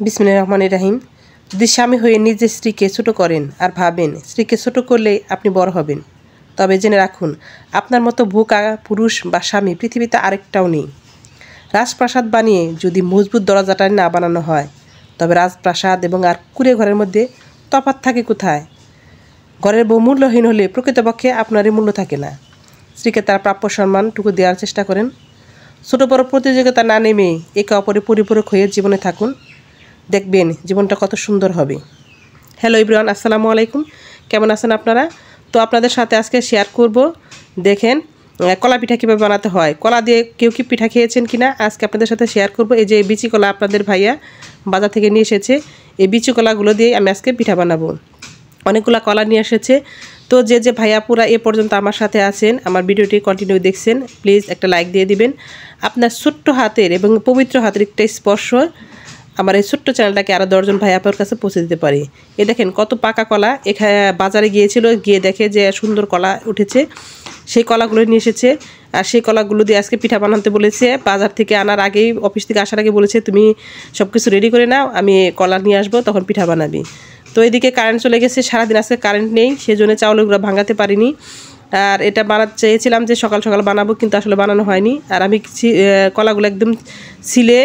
বিসমিল্লাহির রহমানির রহিম। যদি স্বামী হয়ে নিজের স্ত্রীকে ছোটো করেন আর ভাবেন স্ত্রীকে ছোটো করলে আপনি বড় হবেন, তবে জেনে রাখুন আপনার মতো বোকা পুরুষ বা স্বামী পৃথিবীতে আরেকটাও নেই। রাজপ্রাসাদ বানিয়ে যদি মজবুত দরজাটা না বানানো হয়, তবে রাজপ্রাসাদ এবং আর কুঁড়ে ঘরের মধ্যে তফাৎ থাকে কোথায়? ঘরের বউ মূল্যহীন হলে প্রকৃতপক্ষে আপনারই মূল্য থাকে না। স্ত্রীকে তার প্রাপ্য সম্মানটুকু দেওয়ার চেষ্টা করেন। ছোটো বড় প্রতিযোগিতা না নেমে একে অপরে পরিপূরক হয়ে জীবনে থাকুন, দেখবেন জীবনটা কত সুন্দর হবে। হ্যালো এভরিওয়ান, আসসালামু আলাইকুম। কেমন আছেন আপনারা? তো আপনাদের সাথে আজকে শেয়ার করব, দেখেন কলা পিঠা কীভাবে বানাতে হয়। কলা দিয়ে কেউ কি পিঠা খেয়েছেন কিনা আজকে আপনাদের সাথে শেয়ার করব। এই যে বিচি কলা আপনাদের ভাইয়া বাজার থেকে নিয়ে এসেছে, এই বিচি কলাগুলো দিয়ে আমি আজকে পিঠা বানাবো। অনেকগুলো কলা নিয়ে এসেছে। তো যে ভাইয়া পুরা এ পর্যন্ত আমার সাথে আছেন, আমার ভিডিওটি কন্টিনিউ দেখছেন, প্লিজ একটা লাইক দিয়ে দিবেন। আপনার ছোট্ট হাতের এবং পবিত্র হাতের একটা স্পর্শ আমার এই ছোট্ট চ্যানেলটাকে আরও 10 জন ভাই আপনার কাছে পৌঁছে দিতে পারি। এ দেখেন কত পাকা কলা। এখানে বাজারে গিয়েছিল, গিয়ে দেখে যে সুন্দর কলা উঠেছে, সেই কলাগুলো নিয়ে এসেছে। আর সেই কলাগুলো দিয়ে আজকে পিঠা বানাতে বলেছে। বাজার থেকে আনার আগেই, অফিস থেকে আসার আগে বলেছে তুমি সব কিছু রেডি করে নাও, আমি কলা নিয়ে আসবো, তখন পিঠা বানাবি। তো এদিকে কারেন্ট চলে গেছে, সারাদিন আজকে কারেন্ট নেই, সেজন্য চাউলগুলো ভাঙাতে পারিনি। আর এটা চেয়েছিলাম যে সকাল সকাল বানাবো, কিন্তু আসলে বানানো হয়নি। আর আমি কলাগুলো একদম ছিলে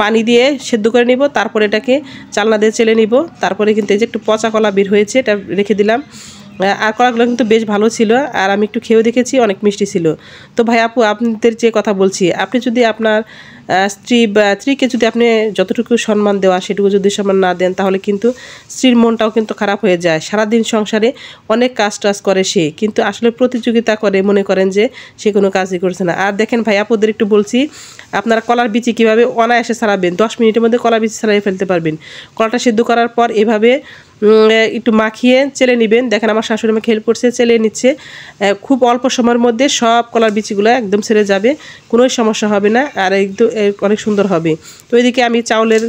পানি দিয়ে সেদ্ধ করে নিব, তারপরে এটাকে চালনা দিয়ে চেলে নিব। তারপরে কিন্তু এই যে একটু পচা কলা বের হয়েছে, এটা রেখে দিলাম। আর কলাগুলো কিন্তু বেশ ভালো ছিল, আর আমি একটু খেয়েও দেখেছি, অনেক মিষ্টি ছিল। তো ভাই আপু, আপনাদের যে কথা বলছি, আপনি যদি আপনার স্ত্রীকে যদি আপনি যতটুকু সম্মান দেওয়া সেটুকু যদি সম্মান না দেন, তাহলে কিন্তু স্ত্রীর মনটাও কিন্তু খারাপ হয়ে যায়। সারাদিন সংসারে অনেক কাজ টাজ করে সে, কিন্তু আসলে প্রতিযোগিতা করে মনে করেন যে সে কোনো কাজই করছে না। আর দেখেন ভাই আপুদের একটু বলছি, আপনারা কলার বিচি কীভাবে অনায়াসে ছাড়াবেন, 10 মিনিটের মধ্যে কলার বিচি ছাড়িয়ে ফেলতে পারবেন। কলাটা সিদ্ধ করার পর এভাবে একটু মাখিয়ে চেলে নেবেন। দেখেন আমার শাশুড়ি আমাকে হেল্প করছে, চেলে নিচ্ছে। খুব অল্প সময়ের মধ্যে সব কলার বিচিগুলো একদম ছেড়ে যাবে, কোনো সমস্যা হবে না, আর একদম অনেক সুন্দর হবে। তো এদিকে আমি চাউলের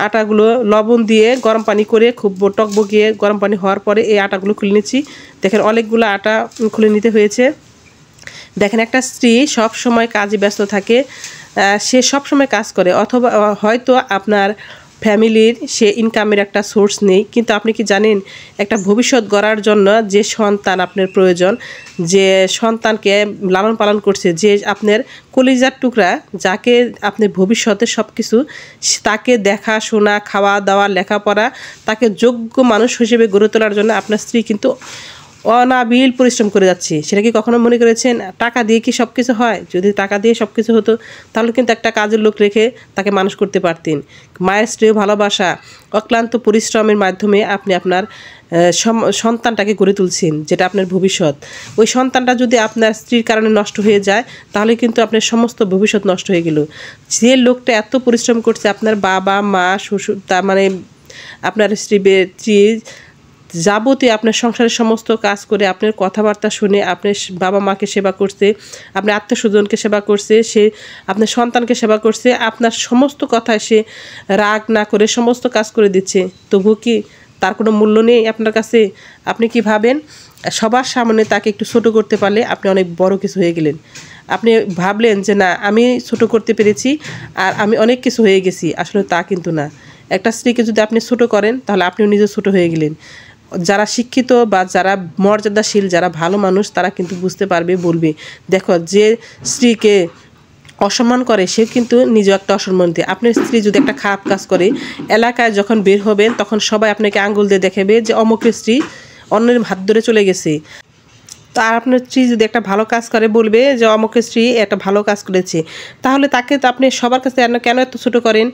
আটাগুলো লবণ দিয়ে গরম পানি করে খুব টকবগিয়ে গরম পানি হওয়ার পরে এই আটাগুলো খুলে নিচ্ছি। দেখেন অনেকগুলো আটা খুলে নিতে হয়েছে। দেখেন একটা স্ত্রী সব সময় কাজে ব্যস্ত থাকে, সে সব সময় কাজ করে, অথবা হয়তো আপনার ফ্যামিলির সে ইনকামের একটা সোর্স নেই, কিন্তু আপনি কি জানেন একটা ভবিষ্যৎ গড়ার জন্য যে সন্তান আপনার প্রয়োজন, যে সন্তানকে লালন পালন করছে, যে আপনার কলিজার টুকরা, যাকে আপনি ভবিষ্যতে সব কিছু, তাকে দেখাশোনা, খাওয়া দাওয়া, লেখাপড়া, তাকে যোগ্য মানুষ হিসেবে গড়ে তোলার জন্য আপনার স্ত্রী কিন্তু অনাবিল পরিশ্রম করে যাচ্ছে। সেটা কি কখনো মনে করেছেন টাকা দিয়ে কি সব কিছু হয়? যদি টাকা দিয়ে সব কিছু হতো, তাহলে কিন্তু একটা কাজের লোক রেখে তাকে মানুষ করতে পারতেন। মায়ের স্ত্রীর ভালোবাসা, অক্লান্ত পরিশ্রমের মাধ্যমে আপনি আপনার সন্তানটাকে গড়ে তুলছেন, যেটা আপনার ভবিষ্যৎ। ওই সন্তানটা যদি আপনার স্ত্রীর কারণে নষ্ট হয়ে যায়, তাহলে কিন্তু আপনার সমস্ত ভবিষ্যৎ নষ্ট হয়ে গেল। যে লোকটা এত পরিশ্রম করছে, আপনার বাবা মা শ্বশুর, তার মানে আপনার স্ত্রী যাবতীয় আপনার সংসারের সমস্ত কাজ করে, আপনার কথাবার্তা শুনে আপনার বাবা মাকে সেবা করছে, আপনার আত্মীয় স্বজনকে সেবা করছে, সে আপনার সন্তানকে সেবা করছে, আপনার সমস্ত কথায় সে রাগ না করে সমস্ত কাজ করে দিচ্ছে। তবু কি তার কোনো মূল্য নেই আপনার কাছে? আপনি কি ভাবেন সবার সামনে তাকে একটু ছোটো করতে পারলে আপনি অনেক বড় কিছু হয়ে গেলেন? আপনি ভাবলেন যে না, আমি ছোটো করতে পেরেছি আর আমি অনেক কিছু হয়ে গেছি। আসলে তা কিন্তু না। একটা স্ত্রীকে যদি আপনি ছোটো করেন, তাহলে আপনিও নিজে ছোটো হয়ে গেলেন। যারা শিক্ষিত বা যারা মর্যাদাশীল, যারা ভালো মানুষ, তারা কিন্তু বুঝতে পারবে, বলবে দেখো যে স্ত্রীকে অসম্মান করে সে কিন্তু নিজেও একটা অসম্মান দিয়ে। আপনার স্ত্রী যদি একটা খারাপ কাজ করে, এলাকায় যখন বের হবেন তখন সবাই আপনাকে আঙ্গুল দিয়ে দেখাবে যে অমুকের স্ত্রী অন্যের হাত ধরে চলে গেছে। তো আর আপনার স্ত্রী যদি একটা ভালো কাজ করে, বলবে যে অমুকের স্ত্রী একটা ভালো কাজ করেছে। তাহলে তাকে তো আপনি সবার কাছে কেন এত ছোটো করেন?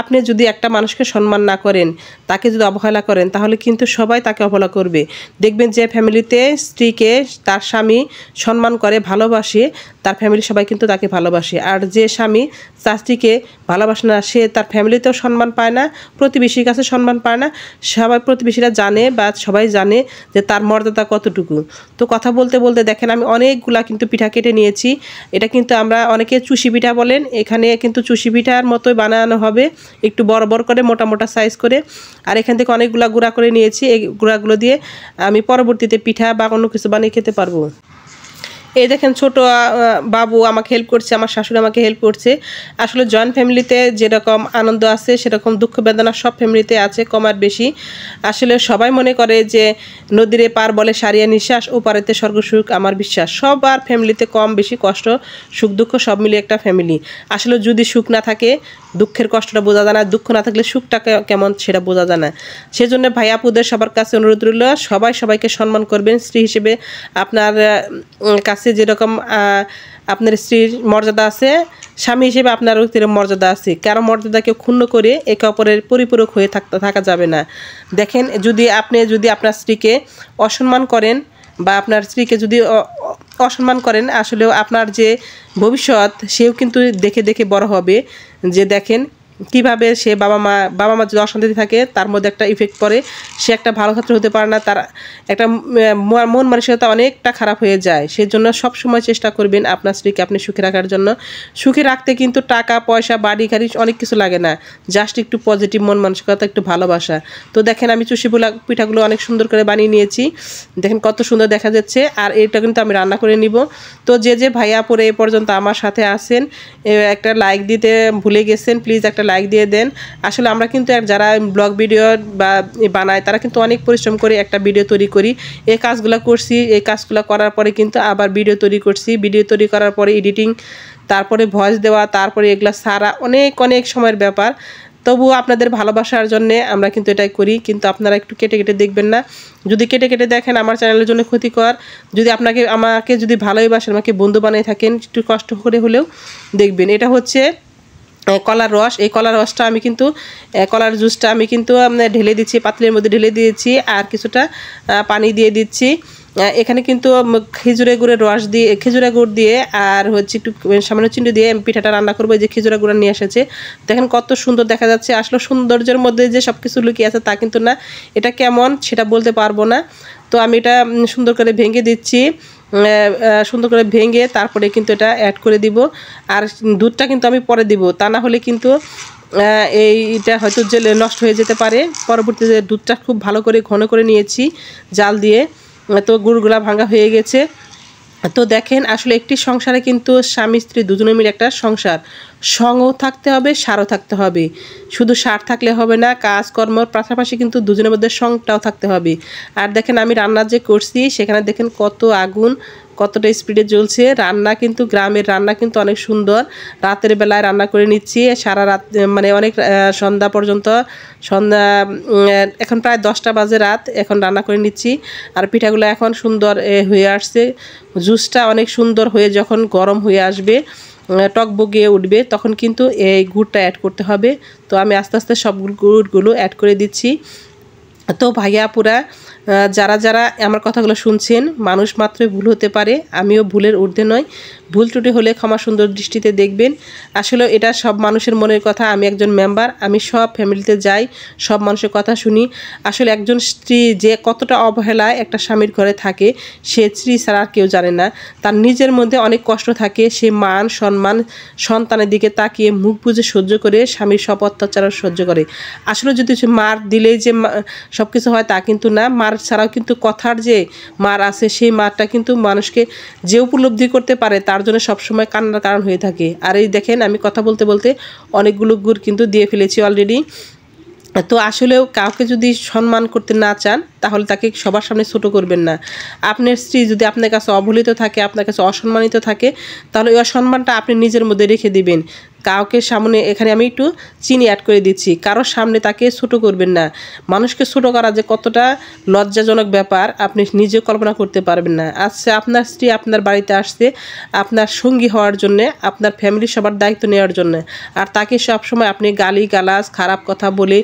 আপনি যদি একটা মানুষকে সম্মান না করেন, তাকে যদি অবহেলা করেন, তাহলে কিন্তু সবাই তাকে অবহেলা করবে। দেখবেন যে ফ্যামিলিতে স্ত্রীকে তার স্বামী সম্মান করে, ভালোবাসে, তার ফ্যামিলির সবাই কিন্তু তাকে ভালোবাসে। আর যে স্বামী তার স্ত্রীকে ভালোবাসে না, সে তার ফ্যামিলিতেও সম্মান পায় না, প্রতিবেশীর কাছে সম্মান পায় না। সবাই প্রতিবেশীরা জানে বা সবাই জানে যে তার মর্যাদা কতটুকু। তো কথা বলতে বলতে দেখেন আমি অনেকগুলা কিন্তু পিঠা কেটে নিয়েছি। এটা কিন্তু আমরা অনেকে চুষি পিঠা বলেন, এখানে কিন্তু চুষি পিঠার মতোই বানানো হবে, একটু বড় বড় করে, মোটা মোটা সাইজ করে। আর এখান থেকে অনেকগুলা গুঁড়া করে নিয়েছি। এই গুঁড়াগুলো দিয়ে আমি পরবর্তীতে পিঠা বা অন্য কিছু বানিয়ে খেতে পারবো। এই দেখেন ছোট বাবু আমাকে হেল্প করছে, আমার শাশুড়ি আমাকে হেল্প করছে। আসলে জয়েন্ট ফ্যামিলিতে যেরকম আনন্দ আছে সেরকম দুঃখ বেদনা সব ফ্যামিলিতে আছে, কম আর বেশি। আসলে সবাই মনে করে যে নদীর পার বলে সারিয়া নিঃশ্বাস, ও পারেতে স্বর্গ সুখ আমার বিশ্বাস। সবার ফ্যামিলিতে কম বেশি কষ্ট সুখ দুঃখ সব মিলিয়ে একটা ফ্যামিলি। আসলে যদি সুখ না থাকে দুঃখের কষ্টটা বোঝা যায় না, দুঃখ না থাকলে সুখটা কেমন সেটা বোঝা যায় না। সেজন্য ভাই আপুদের সবার কাছে অনুরোধ রইল, সবাই সবাইকে সম্মান করবেন। স্ত্রী হিসেবে আপনার কাছে যেরকম আপনার স্ত্রীর মর্যাদা আছে, স্বামী হিসেবে আপনারও মর্যাদা আছে। কারো মর্যাদাকে ক্ষুণ্ণ করে একে অপরের পরিপূরক হয়ে থাকা যাবে না। দেখেন, যদি আপনার স্ত্রীকে অসম্মান করেন বা আপনার স্ত্রীকে যদি অসম্মান করেন, আসলেও আপনার যে ভবিষ্যৎ সেও কিন্তু দেখে দেখে বড় হবে। যে দেখেন কিভাবে সে বাবা মা যদি অশান্তিতে থাকে তার মধ্যে একটা ইফেক্ট পড়ে, সে একটা ভালো ছাত্র হতে পারে না, তার একটা মন মানসিকতা অনেকটা খারাপ হয়ে যায়। সেই জন্য সবসময় চেষ্টা করবেন আপনার স্ত্রীকে আপনি সুখে রাখার জন্য। সুখে রাখতে কিন্তু টাকা পয়সা বাড়ি গাড়ি অনেক কিছু লাগে না, জাস্ট একটু পজিটিভ মন মানসিকতা, একটু ভালোবাসা। তো দেখেন আমি চুষি পিঠাগুলো অনেক সুন্দর করে বানিয়ে নিয়েছি, দেখেন কত সুন্দর দেখা যাচ্ছে। আর এটা কিন্তু আমি রান্না করে নিব। তো যে ভাইয়া পরে এ পর্যন্ত আমার সাথে আছেন, একটা লাইক দিতে ভুলে গেছেন, প্লিজ একটা লাইক দিয়ে দেন। আসলে আমরা কিন্তু যারা ব্লগ ভিডিও বা বানায় তারা কিন্তু অনেক পরিশ্রম করে একটা ভিডিও তৈরি করি। এই কাজগুলো করছি, এই কাজগুলো করার পরে কিন্তু আবার ভিডিও তৈরি করছি, ভিডিও তৈরি করার পরে এডিটিং, তারপরে ভয়েস দেওয়া, তারপরে এগুলো সারা অনেক সময়ের ব্যাপার। তবুও আপনাদের ভালোবাসার জন্যে আমরা কিন্তু এটাই করি, কিন্তু আপনারা একটু কেটে কেটে দেখবেন না। যদি কেটে কেটে দেখেন আমার চ্যানেলের জন্য ক্ষতিকর। যদি আমাকে যদি ভালোবাসেন, আমাকে বন্ধু বানিয়ে থাকেন, একটু কষ্ট করে হলেও দেখবেন। এটা হচ্ছে কলার রস। এই কলার রসটা আমি কিন্তু কলার জুসটা আমি কিন্তু ঢেলে দিচ্ছি, পাতিলের মধ্যে ঢেলে দিয়েছি, আর কিছুটা পানি দিয়ে দিচ্ছি। এখানে কিন্তু খেজুরের গুড়ের রস দিয়ে, খেজুরের গুড় দিয়ে আর হচ্ছে একটু সামান্য চিনি দিয়ে পিঠাটা রান্না করবো। এই যে খেজুরের গুঁড়া নিয়ে এসেছে, দেখেন কত সুন্দর দেখা যাচ্ছে। আসলে সৌন্দর্যের মধ্যে যে সব কিছু লুকিয়ে আছে তা কিন্তু না, এটা কেমন সেটা বলতে পারবো না। তো আমি এটা সুন্দর করে ভেঙে দিচ্ছি, সুন্দর করে ভেঙে তারপরে কিন্তু এটা অ্যাড করে দিব। আর দুধটা কিন্তু আমি পরে দিব, তা না হলে কিন্তু এইটা হয়তো জেলে নষ্ট হয়ে যেতে পারে। পরবর্তীতে দুধটা খুব ভালো করে ঘন করে নিয়েছি জাল দিয়ে। তো গুড়গুলা ভাঙা হয়ে গেছে। তো দেখেন আসলে একটি সংসারে কিন্তু স্বামী স্ত্রী দুজনে মিলে একটা সংসার, সঙ্গও থাকতে হবে, সারও থাকতে হবে। শুধু সার থাকলে হবে না, কাজকর্মর পাশাপাশি কিন্তু দুজনের মধ্যে সঙ্গটাও থাকতে হবে। আর দেখেন আমি রান্না যে করছি সেখানে দেখেন কত আগুন, কতটা স্পিডে জ্বলছে। রান্না কিন্তু গ্রামের রান্না কিন্তু অনেক সুন্দর। রাতের বেলায় রান্না করে নিচ্ছি, সারা রাত মানে অনেক সন্ধ্যা পর্যন্ত, সন্ধ্যা এখন প্রায় 10টা বাজে রাত, এখন রান্না করে নিচ্ছি। আর পিঠাগুলো এখন সুন্দর হয়ে আসছে। জুসটা অনেক সুন্দর হয়ে যখন গরম হয়ে আসবে, টক বগিয়ে উঠবে, তখন কিন্তু এই গুড়টা অ্যাড করতে হবে। তো আমি আস্তে আস্তে সব গুড়গুলো অ্যাড করে দিচ্ছি। তো ভাইয়া আপুরা যারা আমার কথাগুলো শুনছেন, মানুষ মাত্রই ভুল হতে পারে, আমিও ভুলের ঊর্ধ্বে নয়। ভুল ত্রুটি হলে ক্ষমা সুন্দর দৃষ্টিতে দেখবেন। আসলে এটা সব মানুষের মনের কথা। আমি একজন মেম্বার, আমি সব ফ্যামিলিতে যাই, সব মানুষের কথা শুনি। আসলে একজন স্ত্রী যে কতটা অবহেলায় একটা স্বামীর ঘরে থাকে সে স্ত্রী ছাড়া আর কেউ জানে না। তার নিজের মধ্যে অনেক কষ্ট থাকে, সে মান সম্মান সন্তানের দিকে তাকিয়ে মুখ বুজে সহ্য করে স্বামীর সব অত্যাচার সহ্য করে। আসলে যদি মার দিলেই যে সব কিছু হয় তা কিন্তু না। মার ছাড়াও কিন্তু কথার যে মার আছে, সেই মারটা কিন্তু মানুষকে যে উপলব্ধি করতে পারে তার জন্য সবসময় কান্নার কারণ হয়ে থাকে। আর এই দেখেন আমি কথা বলতে বলতে অনেকগুলো গুড় কিন্তু দিয়ে ফেলেছি অলরেডি। তো আসলেও কাউকে যদি সম্মান করতে না চান তাহলে তাকে সবার সামনে ছোট করবেন না। আপনার স্ত্রী যদি আপনার কাছে অবহেলিত থাকে, আপনার কাছে অসম্মানিত থাকে, তাহলে ওই অসম্মানটা আপনি নিজের মধ্যে রেখে দিবেন। কাউকে সামনে, এখানে আমি একটু চিনি অ্যাড করে দিচ্ছি, কারোর সামনে তাকে ছোট করবেন না। মানুষকে ছোট করা যে কতটা লজ্জাজনক ব্যাপার আপনি নিজে কল্পনা করতে পারবেন না। আচ্ছা, আপনার স্ত্রী আপনার বাড়িতে আসছে আপনার সঙ্গী হওয়ার জন্যে, আপনার ফ্যামিলির সবার দায়িত্ব নেওয়ার জন্য, আর তাকে সবসময় আপনি গালি গালাজ খারাপ কথা বলে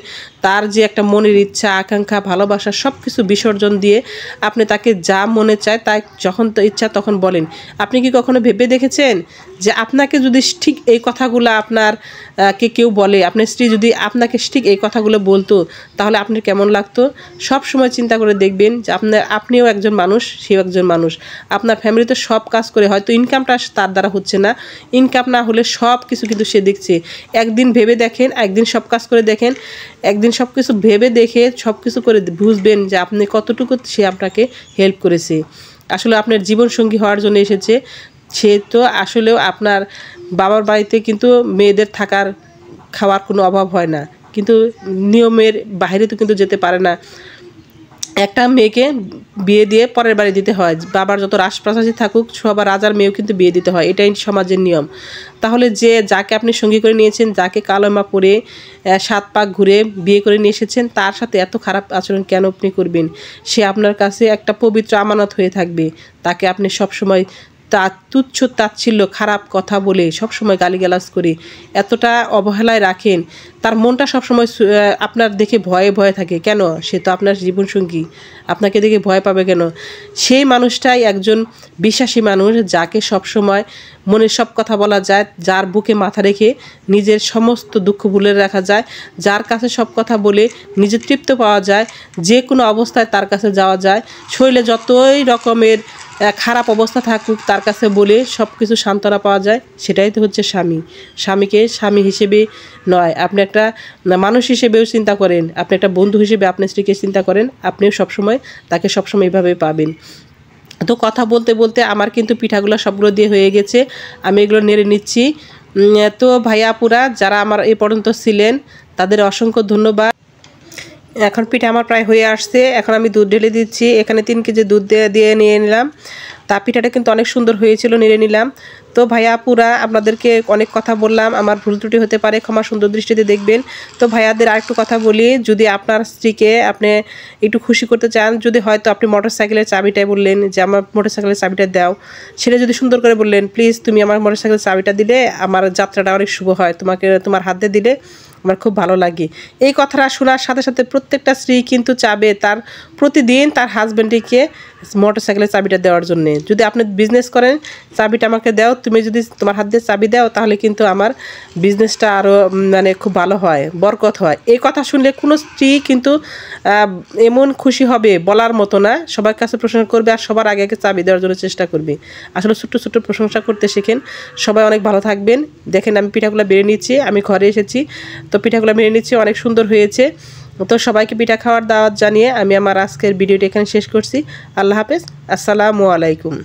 তার যে একটা মনের ইচ্ছা আকাঙ্ক্ষা ভালোবাসা সব কিছু বিসর্জন দিয়ে আপনি তাকে যা মনে চায় তাই যখন ইচ্ছা তখন বলেন। আপনি কি কখনো ভেবে দেখেছেন যে আপনাকে যদি ঠিক এই কথাগুলো আপনার কেউ বলে, আপনার স্ত্রী যদি আপনাকে ঠিক এই কথাগুলো বলতো তাহলে আপনার কেমন লাগতো? সব সময় চিন্তা করে দেখবেন যে আপনিও একজন মানুষ, সেও একজন মানুষ। আপনার ফ্যামিলিতে সব কাজ করে, হয়তো ইনকামটা তার দ্বারা হচ্ছে না, ইনকাম না হলে সব কিছু কিন্তু সে দেখছে। একদিন ভেবে দেখেন, একদিন সব কাজ করে দেখেন, একদিন সব কিছু ভেবে দেখে সব কিছু করে বুঝবেন যে আপনি কতটুকু সে আপনাকে হেল্প করেছে। আসলে আপনার জীবনসঙ্গী হওয়ার জন্য এসেছে। সে তো আসলেও আপনার বাবার বাড়িতে কিন্তু মেয়েদের থাকার খাওয়ার কোনো অভাব হয় না, কিন্তু নিয়মের বাইরে তো কিন্তু যেতে পারে না। একটা মেয়েকে বিয়ে দিয়ে পরের বাড়ি দিতে হয়, বাবার যত রাজপ্রাসাদী থাকুক সবার রাজার মেয়েও কিন্তু বিয়ে দিতে হয়, এটাই সমাজের নিয়ম। তাহলে যে যাকে আপনি সঙ্গী করে নিয়েছেন, যাকে কালেমা পড়ে 7 পাক ঘুরে বিয়ে করে নিয়ে এসেছেন, তার সাথে এত খারাপ আচরণ কেন আপনি করবেন? সে আপনার কাছে একটা পবিত্র আমানত হয়ে থাকবে। তাকে আপনি সবসময় তুচ্ছ তাচ্ছিল্য খারাপ কথা বলে সবসময় গালিগালাজ করে এতটা অবহেলায় রাখেন, তার মনটা সবসময় আপনার দেখে ভয়ে ভয়ে থাকে। কেন? সে তো আপনার জীবনসঙ্গী, আপনাকে দেখে ভয় পাবে কেন? সেই মানুষটাই একজন বিশ্বাসী মানুষ, যাকে সবসময় মনের সব কথা বলা যায়, যার বুকে মাথা রেখে নিজের সমস্ত দুঃখ ভুলে রাখা যায়, যার কাছে সব কথা বলে নিজে তৃপ্ত পাওয়া যায়, যে কোনো অবস্থায় তার কাছে যাওয়া যায়। শরীরে যতই রকমের খারাপ অবস্থা থাকুক তার কাছে বলে সব কিছু সান্ত্বনা পাওয়া যায়। সেটাই তো হচ্ছে স্বামী। স্বামীকে স্বামী হিসেবে নয়, আপনি একটা মানুষ হিসেবেও চিন্তা করেন, আপনি একটা বন্ধু হিসেবে আপনার স্ত্রীকে চিন্তা করেন, আপনিও সবসময় তাকে সবসময় এইভাবে পাবেন। তো কথা বলতে বলতে আমার কিন্তু পিঠাগুলো সবগুলো দিয়ে হয়ে গেছে, আমি এগুলো নেড়ে নিচ্ছি। তো ভাইয়া আপুরা যারা আমার এই পর্যন্ত ছিলেন তাদের অসংখ্য ধন্যবাদ। এখন পিঠা আমার প্রায় হয়ে আসছে, এখন আমি দুধ ঢেলে দিচ্ছি। এখানে 3 কেজি দুধ দিয়ে নিয়ে নিলাম। তা পিঠাটা কিন্তু অনেক সুন্দর হয়েছিল, নেড়ে নিলাম। তো ভাইয়া আপুরা আপনাদেরকে অনেক কথা বললাম, আমার ভুল ত্রুটি হতে পারে, ক্ষমা সুন্দর দৃষ্টিতে দেখবেন। তো ভাইয়াদের আরেকটু কথা বলি, যদি আপনার স্ত্রীকে আপনি একটু খুশি করতে চান, যদি হয়তো আপনি মোটরসাইকেলের চাবিটাই বললেন যে আমার মোটরসাইকেলের চাবিটা দাও, সেটা যদি সুন্দর করে বললেন প্লিজ তুমি আমার মোটরসাইকেলের চাবিটা দিলে আমার যাত্রাটা অনেক শুভ হয়, তোমার হাতে দিলে আমার খুব ভালো লাগে। এই কথাটা শোনার সাথে সাথে প্রত্যেকটা স্ত্রী কিন্তু চাবে তার প্রতিদিন তার হাজব্যান্ডকে মোটরসাইকেলের চাবিটা দেওয়ার জন্য। যদি আপনি বিজনেস করেন, চাবিটা আমাকে দাও, তুমি যদি তোমার হাত দিয়ে চাবি দাও তাহলে কিন্তু আমার বিজনেসটা আরও মানে খুব ভালো হয়, বরকত হয়। এই কথা শুনলে কোনো স্ত্রী কিন্তু এমন খুশি হবে বলার মতো না, সবার কাছে প্রশংসা করবে আর সবার আগে আগে চাবি দেওয়ার জন্য চেষ্টা করবে। আসলে ছোট্ট ছোট্ট প্রশংসা করতে শেখেন। সবাই অনেক ভালো থাকবেন। দেখেন আমি পিঠাগুলো বেড়ে নিচ্ছি, আমি ঘরে এসেছি, তো পিঠাগুলো মেরে নিচ্ছি, অনেক সুন্দর হয়েছে। তো সবাইকে পিঠা খাওয়ার দাওয়াত জানিয়ে আমি আমার আজকের ভিডিওটি এখানে শেষ করছি। আল্লাহ হাফেজ, আসসালামু আলাইকুম।